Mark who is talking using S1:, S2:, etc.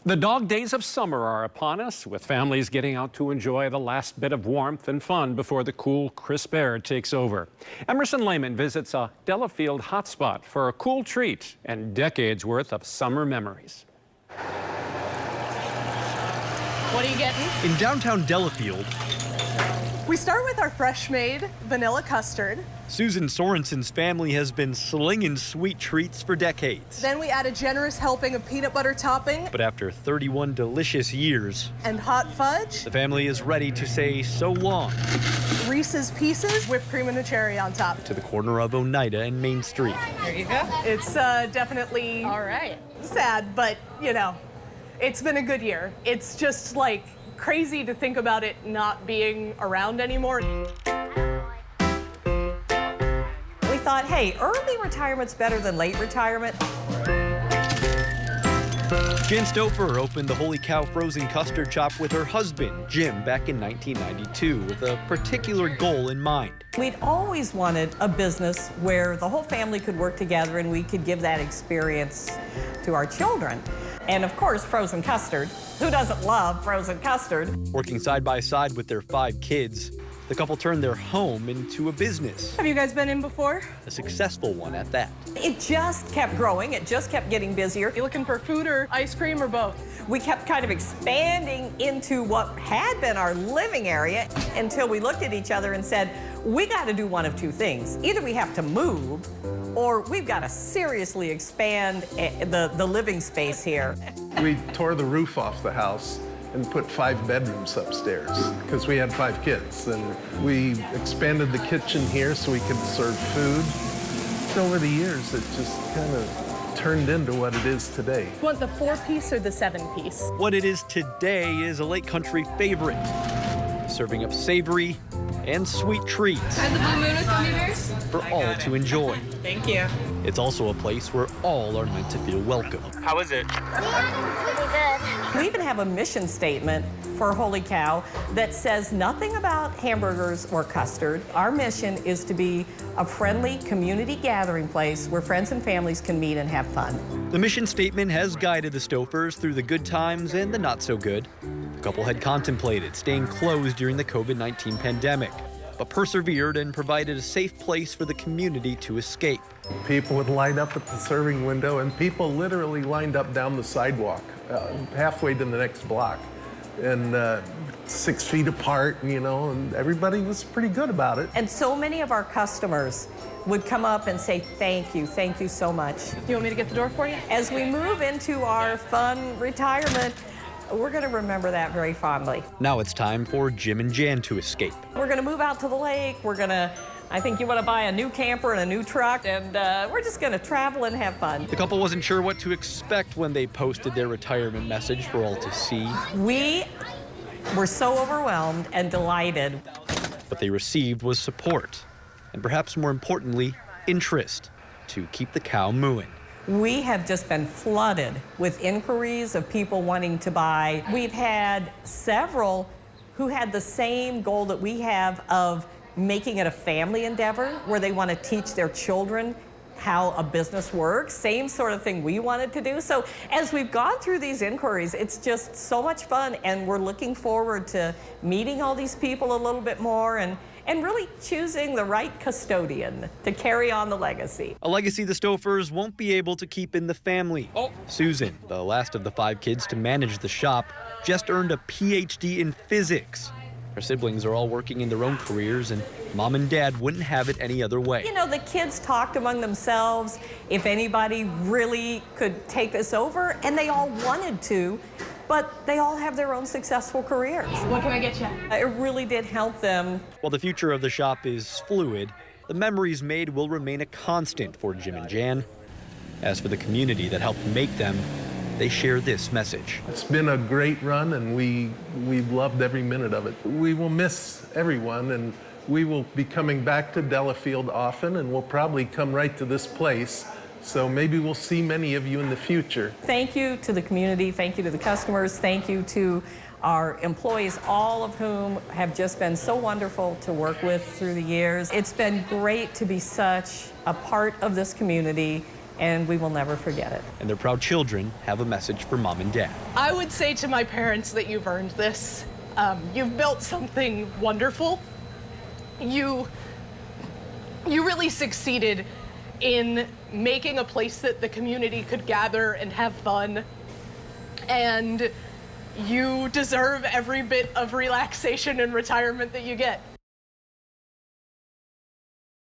S1: The dog days of summer are upon us, with families getting out to enjoy the last bit of warmth and fun before the cool, crisp air takes over. Emerson Lehman visits a Delafield hotspot for a cool treat and decades worth of summer memories.
S2: What are you getting?
S3: In downtown Delafield,
S2: We start with our fresh-made vanilla custard.
S3: Susan Sorensen's family has been slinging sweet treats for decades.
S2: Then we add a generous helping of peanut butter topping.
S3: But after 31 delicious years,
S2: And hot fudge.
S3: the family is ready to say so long
S2: Reese's Pieces, whipped cream and a cherry on top.
S3: to the corner of Oneida and Main Street.
S2: There you go. It's definitely
S4: All right.
S2: sad, but, you know, it's been a good year. It's just, like, crazy to think about it not being around anymore.
S5: We thought, hey, early retirement's better than late retirement.
S3: Jan Stouffer opened the Holy Cow Frozen Custard shop with her husband, Jim, back in 1992 with a particular goal in mind.
S5: We'd always wanted a business where the whole family could work together and we could give that experience to our children. And of course, frozen custard. Who doesn't love frozen custard?
S3: Working side by side with their 5 kids, the couple turned their home into a business,
S2: Have you guys been in before?
S3: a successful one at that.
S5: It just kept growing. It just kept getting busier.
S2: You looking for food or ice cream or both?
S5: We kept kind of expanding into what had been our living area until we looked at each other and said, we got to do one of 2 things. Either we have to move or we've got to seriously expand the living space here.
S6: We tore the roof off the house and put 5 bedrooms upstairs because we had 5 kids. And we expanded the kitchen here so we could serve food. Over the years, it just kind of turned into what it is today.
S2: You want the 4-piece or the 7-piece?
S3: What it is today is a Lake Country favorite, serving up savory and sweet treats
S4: Had the blue moon with gummy bears?
S3: for all to enjoy.
S5: Thank you.
S3: It's also a place where all are meant to feel welcome.
S7: How is it?
S5: We even have a mission statement for Holy Cow that says nothing about hamburgers or custard. Our mission is to be a friendly community gathering place where friends and families can meet and have fun.
S3: The mission statement has guided the Stouffers through the good times and the not so good. The couple had contemplated staying closed during the COVID-19 pandemic, but persevered and provided a safe place for the community to escape.
S6: People would line up at the serving window, and people literally lined up down the sidewalk, halfway to the next block, and 6 feet apart, you know, and everybody was pretty good about it.
S5: And so many of our customers would come up and say, thank you so much.
S2: You want me to get the door for you?
S5: As we move into our fun retirement, we're going to remember that very fondly.
S3: Now it's time for Jim and Jan to escape.
S5: We're going to move out to the lake. We're going to, I think you want to buy a new camper and a new truck, and we're just going to travel and have fun.
S3: The couple wasn't sure what to expect when they posted their retirement message for all to see.
S5: We were so overwhelmed and delighted.
S3: What they received was support, and perhaps more importantly, interest to keep the cow mooing.
S5: We have just been flooded with inquiries of people wanting to buy. We've had several who had the same goal that we have of making it a family endeavor where they want to teach their children how a business works, same sort of thing we wanted to do. So as we've gone through these inquiries, it's just so much fun, and we're looking forward to meeting all these people a little bit more and really choosing the right custodian to carry on the legacy.
S3: A legacy the Stouffers won't be able to keep in the family. Susan, the last of the 5 kids to manage the shop, just earned a PhD in physics. Her siblings are all working in their own careers, and Mom and Dad wouldn't have it any other way.
S5: You know, the kids talked among themselves if anybody really could take this over, and they all wanted to, but they all have their own successful careers.
S2: What can I get you?
S5: It really did help them.
S3: While the future of the shop is fluid, the memories made will remain a constant for Jim and Jan. As for the community that helped make them, they share this message.
S6: It's been a great run, and we've loved every minute of it. We will miss everyone, and we will be coming back to Delafield often, and we'll probably come right to this place. So maybe we'll see many of you in the future.
S5: Thank you to the community. Thank you to the customers. Thank you to our employees, all of whom have just been so wonderful to work with through the years. It's been great to be such a part of this community and we will never forget it.
S3: And their proud children have a message for Mom and Dad.
S2: I would say to my parents that you've earned this. You've built something wonderful. You really succeeded in making a place that the community could gather and have fun. And you deserve every bit of relaxation and retirement that you get.